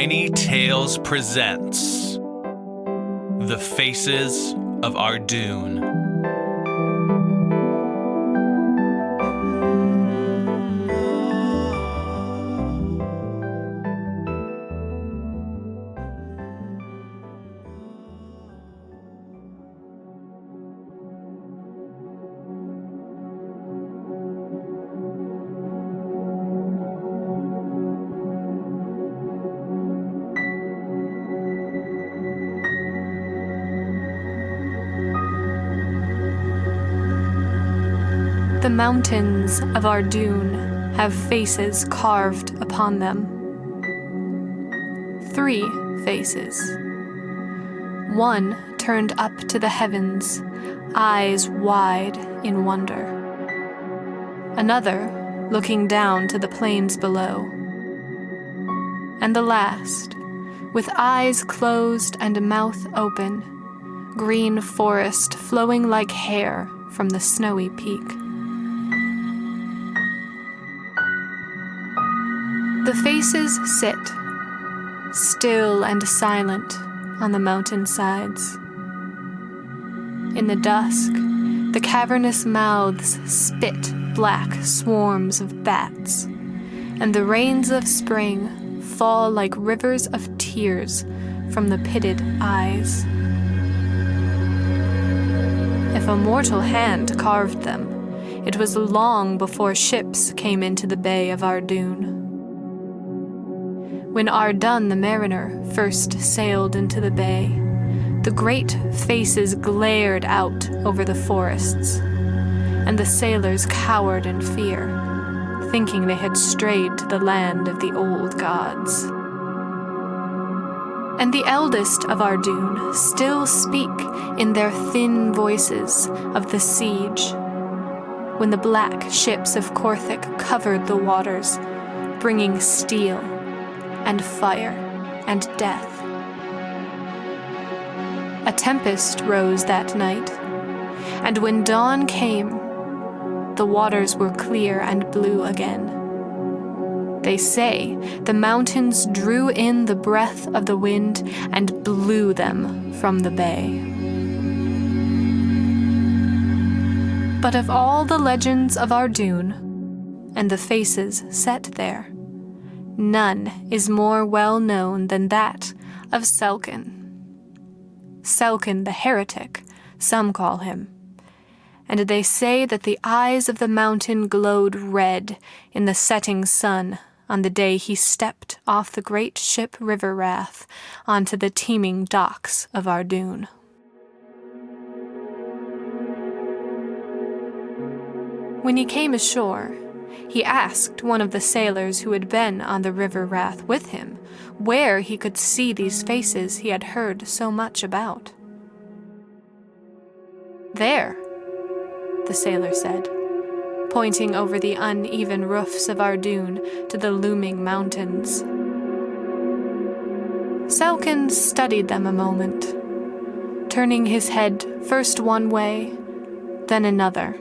Tiny Tales presents The Faces of Ardune. The mountains of Ardune have faces carved upon them. 3 faces. One turned up to the heavens, eyes wide in wonder. Another looking down to the plains below. And the last, with eyes closed and mouth open, green forest flowing like hair from the snowy peak. The faces sit, still and silent, on the mountain sides. In the dusk, the cavernous mouths spit black swarms of bats, and the rains of spring fall like rivers of tears from the pitted eyes. If a mortal hand carved them, it was long before ships came into the Bay of Ardune. When Ardune the mariner first sailed into the bay, the great faces glared out over the forests, and the sailors cowered in fear, thinking they had strayed to the land of the old gods. And the eldest of Ardune still speak in their thin voices of the siege, when the black ships of Corthic covered the waters, bringing steel and fire and death. A tempest rose that night, and when dawn came, the waters were clear and blue again. They say the mountains drew in the breath of the wind and blew them from the bay. But of all the legends of Ardune, and the faces set there, none is more well known than that of Selkin. Selkin the heretic, some call him, and they say that the eyes of the mountain glowed red in the setting sun on the day he stepped off the great ship River Wrath onto the teeming docks of Ardune. When he came ashore, he asked one of the sailors who had been on the River Wrath with him where he could see these faces he had heard so much about. "There," the sailor said, pointing over the uneven roofs of Ardune to the looming mountains. Selkin studied them a moment, turning his head first one way, then another.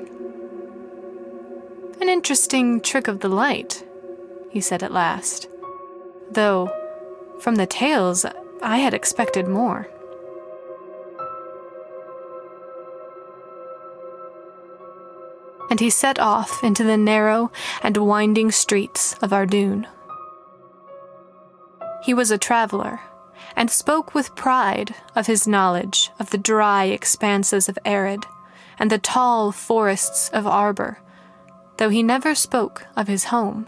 "An interesting trick of the light," he said at last, "though, from the tales, I had expected more." And he set off into the narrow and winding streets of Ardune. He was a traveler, and spoke with pride of his knowledge of the dry expanses of Ered and the tall forests of Arbor, though he never spoke of his home.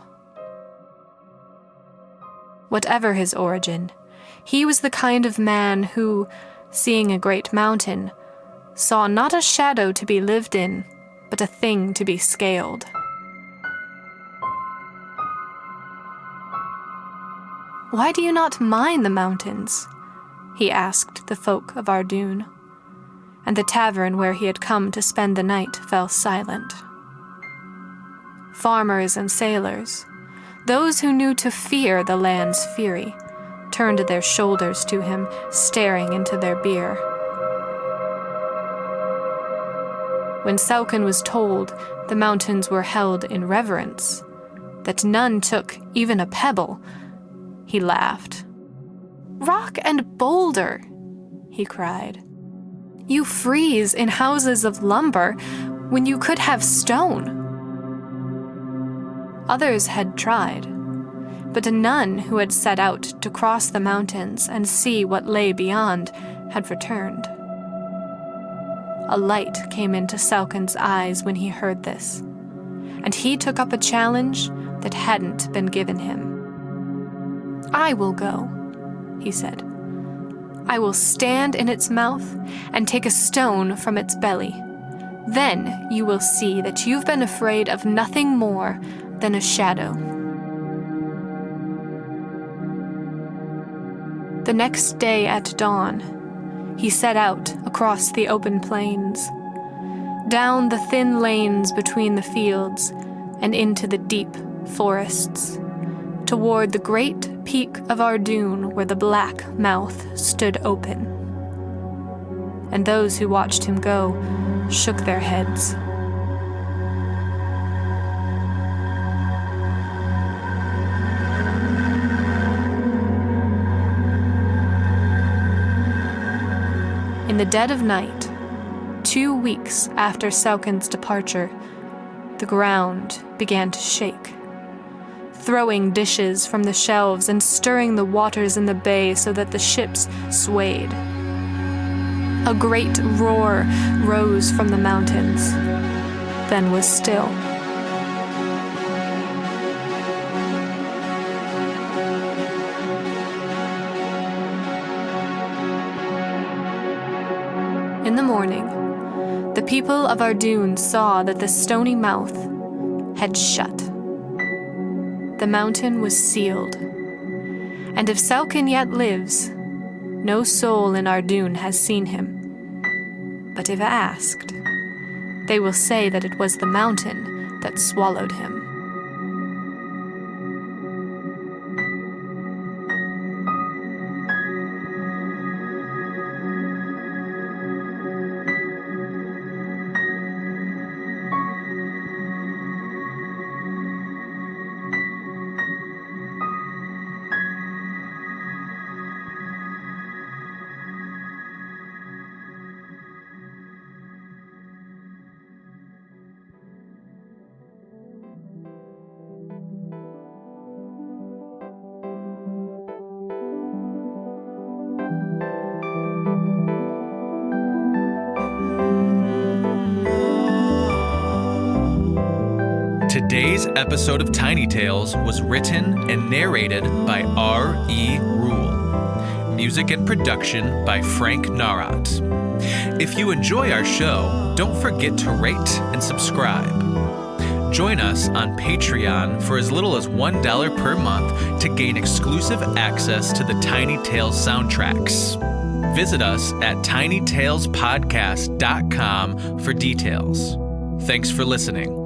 Whatever his origin, he was the kind of man who, seeing a great mountain, saw not a shadow to be lived in, but a thing to be scaled. "Why do you not mine the mountains?" he asked the folk of Ardune, and the tavern where he had come to spend the night fell silent. Farmers and sailors, those who knew to fear the land's fury, turned their shoulders to him, staring into their beer. When Selkin was told the mountains were held in reverence, that none took even a pebble, he laughed. rock and boulder," he cried. "You freeze in houses of lumber when you could have stone." Others had tried, but none who had set out to cross the mountains and see what lay beyond had returned. A light came into Salkin's eyes when he heard this, and he took up a challenge that hadn't been given him. "I will go," he said. "I will stand in its mouth and take a stone from its belly. Then you will see that you've been afraid of nothing more than a shadow." The next day at dawn, he set out across the open plains, down the thin lanes between the fields and into the deep forests, toward the great peak of Ardune where the black mouth stood open. And those who watched him go shook their heads. In the dead of night, 2 weeks after Salkin's departure, the ground began to shake, throwing dishes from the shelves and stirring the waters in the bay so that the ships swayed. A great roar rose from the mountains, then was still. In the morning, the people of Ardune saw that the stony mouth had shut. The mountain was sealed, and if Salkin yet lives, no soul in Ardune has seen him. But if asked, they will say that it was the mountain that swallowed him. Today's episode of Tiny Tales was written and narrated by R.E. Rule. Music and production by Frank Nawrot. If you enjoy our show, don't forget to rate and subscribe. Join us on Patreon for as little as $1 per month to gain exclusive access to the Tiny Tales soundtracks. Visit us at tinytalespodcast.com for details. Thanks for listening.